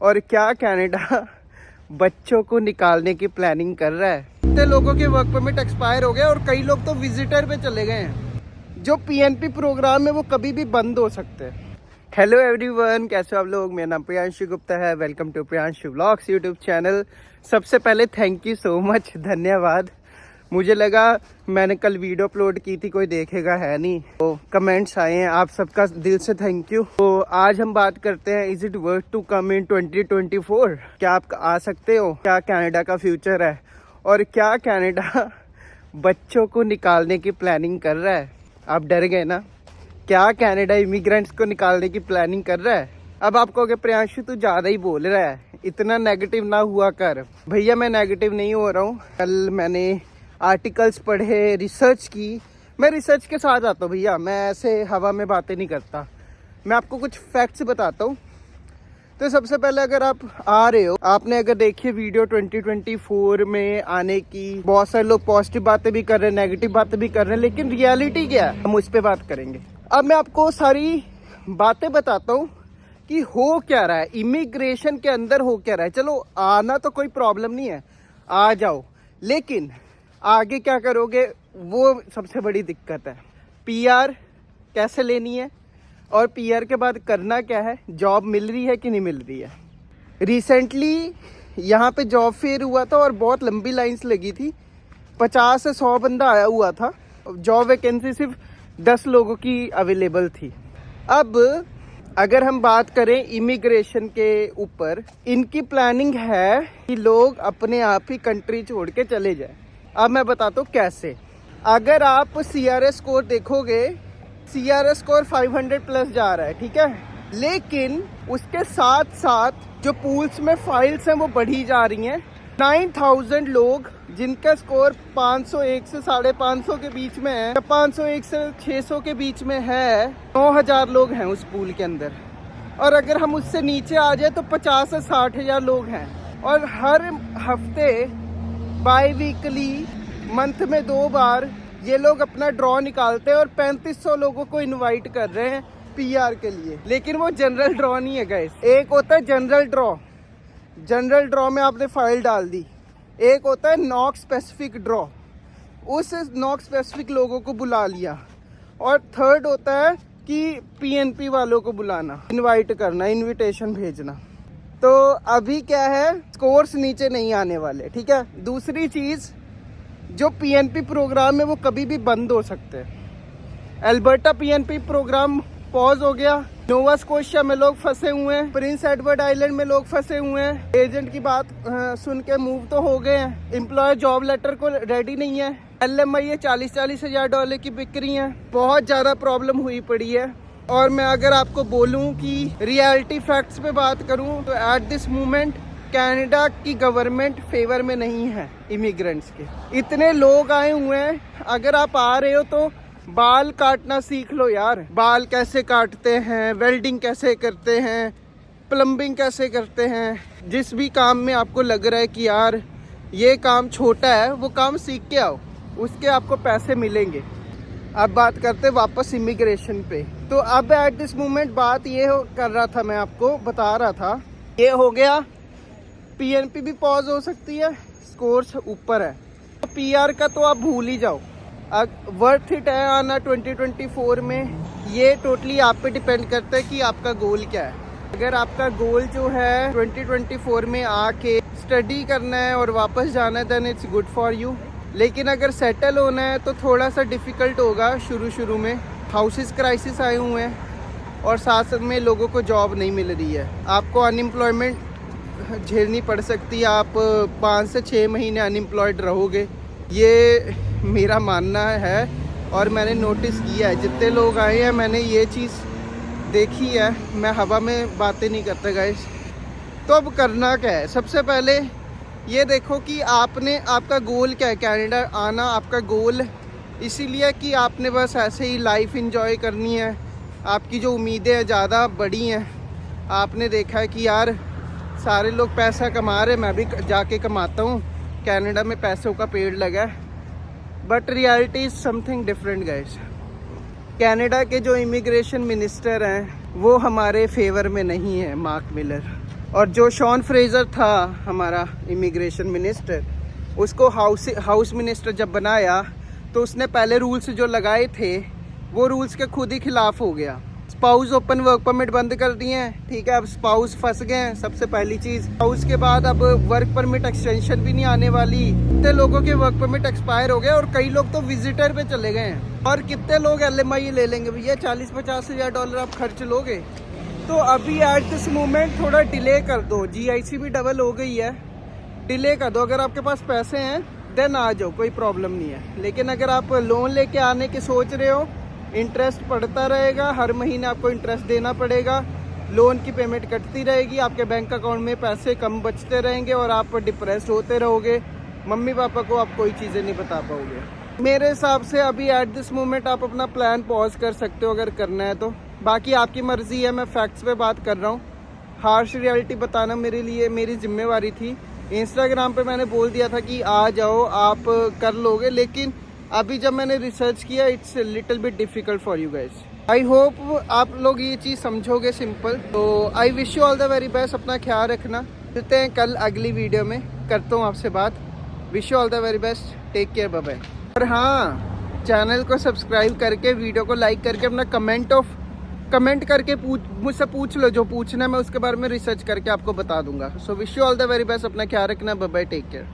और क्या कनाडा बच्चों को निकालने की प्लानिंग कर रहा है। इतने लोगों के वर्क परमिट एक्सपायर हो गए और कई लोग तो विजिटर पे चले गए हैं। जो पीएनपी प्रोग्राम है वो कभी भी बंद हो सकते हैं। हेलो एवरीवन, कैसे हो आप लोग। मेरा नाम प्रियांशु गुप्ता है। Welcome to Priyanshu vlogs YouTube channel. सबसे पहले थैंक यू सो मच, धन्यवाद। मुझे लगा मैंने कल वीडियो अपलोड की थी, कोई देखेगा है नहीं, तो कमेंट्स आए हैं, आप सबका दिल से थैंक यू। तो आज हम बात करते हैं, is it worth to come in 2024। क्या आप आ सकते हो, क्या कनाडा का फ्यूचर है और क्या कनाडा बच्चों को निकालने की प्लानिंग कर रहा है। आप डर गए ना, क्या कनाडा इमिग्रेंट्स को निकालने की प्लानिंग कर रहा है। अब आप कहोगे प्रियांशु तू ज़्यादा ही बोल रहा है, इतना नेगेटिव ना हुआ कर। भैया मैं नेगेटिव नहीं हो रहा हूँ। कल मैंने आर्टिकल्स पढ़े, रिसर्च की। मैं रिसर्च के साथ आता हूँ भैया, मैं ऐसे हवा में बातें नहीं करता। मैं आपको कुछ फैक्ट्स बताता हूँ। तो सबसे पहले अगर आप आ रहे हो, आपने अगर देखिए वीडियो 2024 में आने की, बहुत सारे लोग पॉजिटिव बातें भी कर रहे हैं, नेगेटिव बातें भी कर रहे हैं, लेकिन रियलिटी क्या है हम उस पर बात करेंगे। अब मैं आपको सारी बातें बताता हूँ कि हो क्या रहा है, इमिग्रेशन के अंदर हो क्या रहा है। चलो आना तो कोई प्रॉब्लम नहीं है, आ जाओ, लेकिन आगे क्या करोगे वो सबसे बड़ी दिक्कत है। पीआर कैसे लेनी है और पीआर के बाद करना क्या है, जॉब मिल रही है कि नहीं मिल रही है। रिसेंटली यहाँ पे जॉब फेयर हुआ था और बहुत लंबी लाइंस लगी थी। 50 से 100 बंदा आया हुआ था। जॉब वैकेंसी सिर्फ 10 लोगों की अवेलेबल थी। अब अगर हम बात करें इमिग्रेशन के ऊपर, इनकी प्लानिंग है कि लोग अपने आप ही कंट्री छोड़ के चले जाए। अब मैं बताता हूँ कैसे। अगर आप CRS स्कोर देखोगे, CRS स्कोर 500 प्लस जा रहा है, ठीक है, लेकिन उसके साथ साथ जो पूल्स में फाइल्स हैं वो बढ़ी जा रही हैं। 9000 लोग जिनका स्कोर 501 से 550 के बीच में है, 501 से 600 के बीच में है, 9000 लोग हैं उस पूल के अंदर। और अगर हम उससे नीचे आ जाए तो 50 से 60 हजार लोग हैं। और हर हफ्ते बाई वीकली, मंथ में 2 बार ये लोग अपना ड्रॉ निकालते हैं और 3500 लोगों को इनवाइट कर रहे हैं पीआर के लिए। लेकिन वो जनरल ड्रॉ नहीं है गाइस। एक होता है जनरल ड्रॉ, जनरल ड्रॉ में आपने फाइल डाल दी। एक होता है नॉक स्पेसिफिक ड्रॉ, उस नॉक स्पेसिफिक लोगों को बुला लिया। और थर्ड होता है कि पीएनपी वालों को बुलाना, इनवाइट करना, इनविटेशन भेजना। तो अभी क्या है, स्कोर्स नीचे नहीं आने वाले, ठीक है। दूसरी चीज़, जो पीएनपी प्रोग्राम है वो कभी भी बंद हो सकते हैं। अल्बर्टा पीएनपी प्रोग्राम पॉज हो गया। नोवा स्कोशिया में लोग फंसे हुए हैं, प्रिंस एडवर्ड आइलैंड में लोग फंसे हुए हैं। एजेंट की बात सुन के मूव तो हो गए हैं। एम्प्लॉयर जॉब लेटर को रेडी नहीं है। LMI 40-40 हजार डॉलर की बिक रही है। बहुत ज़्यादा प्रॉब्लम हुई पड़ी है। और मैं अगर आपको बोलूं कि रियलिटी फैक्ट्स पे बात करूं तो एट दिस मोमेंट कनाडा की गवर्नमेंट फेवर में नहीं है इमिग्रेंट्स के। इतने लोग आए हुए हैं, अगर आप आ रहे हो तो बाल काटना सीख लो यार। बाल कैसे काटते हैं, वेल्डिंग कैसे करते हैं, प्लम्बिंग कैसे करते हैं। जिस भी काम में आपको लग रहा है कि यार ये काम छोटा है, वो काम सीख के आओ, उसके आपको पैसे मिलेंगे। अब बात करते वापस इमिग्रेशन पे। तो अब एट दिस मोमेंट बात ये कर रहा था, मैं आपको बता रहा था, ये हो गया। पीएनपी भी पॉज हो सकती है, स्कोर्स ऊपर है। तो पीआर का तो आप भूल ही जाओ। वर्थ इट है आना 2024 में, ये टोटली आप पे डिपेंड करता है कि आपका गोल क्या है। अगर आपका गोल जो है 2024 में आके स्टडी करना है और वापस जाना है, then it's good for you. लेकिन अगर सेटल होना है तो थोड़ा सा डिफ़िकल्ट होगा शुरू में। हाउसेस क्राइसिस आए हुए हैं और साथ में लोगों को जॉब नहीं मिल रही है। आपको अनएम्प्लॉयमेंट झेलनी पड़ सकती है। आप 5 से 6 महीने अनएम्प्लॉयड रहोगे, ये मेरा मानना है। और मैंने नोटिस किया है, जितने लोग आए हैं मैंने ये चीज़ देखी है। मैं हवा में बातें नहीं करता गाइस। तो अब करना क्या है, सबसे पहले ये देखो कि आपका गोल क्या है। कनाडा आना आपका गोल इसीलिए कि आपने बस ऐसे ही लाइफ एंजॉय करनी है। आपकी जो उम्मीदें हैं ज़्यादा बड़ी हैं। आपने देखा है कि यार सारे लोग पैसा कमा रहे, मैं भी जाके कमाता हूँ। कनाडा में पैसों का पेड़ लगा है, but reality is something different guys. Canada के जो इमिग्रेशन मिनिस्टर हैं वो हमारे फेवर में नहीं है, मार्क मिलर। और जो शॉन फ्रेजर था हमारा इमिग्रेशन मिनिस्टर, उसको हाउस मिनिस्टर जब बनाया तो उसने पहले रूल्स जो लगाए थे वो रूल्स के खुद ही खिलाफ हो गया। स्पाउस ओपन वर्क परमिट बंद कर दिए हैं, ठीक है। अब स्पाउस फंस गए हैं, सबसे पहली चीज़। उसके बाद अब वर्क परमिट एक्सटेंशन भी नहीं आने वाली। कितने लोगों के वर्क परमिट एक्सपायर हो गए और कई लोग तो विजिटर पे चले गए हैं। और कितने लोग LMI ले लेंगे भैया, 40-50 हज़ार डॉलर आप खर्च लोगे। तो अभी एट दिस मोमेंट थोड़ा डिले कर दो। GIC भी डबल हो गई है, डिले कर दो। अगर आपके पास पैसे हैं देन आ जाओ, कोई प्रॉब्लम नहीं है। लेकिन अगर आप लोन लेके आने की सोच रहे हो, इंटरेस्ट पड़ता रहेगा, हर महीने आपको इंटरेस्ट देना पड़ेगा, लोन की पेमेंट कटती रहेगी, आपके बैंक अकाउंट में पैसे कम बचते रहेंगे और आप डिप्रेस्ड होते रहोगे। मम्मी पापा को आप कोई चीज़ें नहीं बता पाओगे। मेरे हिसाब से अभी एट दिस मोमेंट आप अपना प्लान पॉज कर सकते हो अगर करना है तो। बाकी आपकी मर्ज़ी है, मैं फैक्ट्स पे बात कर रहा हूँ। हार्श रियलिटी बताना मेरे लिए मेरी जिम्मेवारी थी। इंस्टाग्राम पे मैंने बोल दिया था कि आ जाओ, आप कर लोगे, लेकिन अभी जब मैंने रिसर्च किया it's little bit difficult for you guys. I hope आप लोग ये चीज़ समझोगे सिंपल। तो I wish you all the very best, अपना ख्याल रखना। मिलते हैं कल अगली वीडियो में, करता हूँ आपसे बात। Wish you all the very best, take care, bye bye. और हाँ, चैनल को सब्सक्राइब करके, वीडियो को लाइक करके, अपना कमेंट करके मुझसे पूछ लो जो पूछना है, मैं उसके बारे में रिसर्च करके आपको बता दूंगा। So wish you all the very best, अपना ख्याल रखना, बाय बाय, टेक केयर।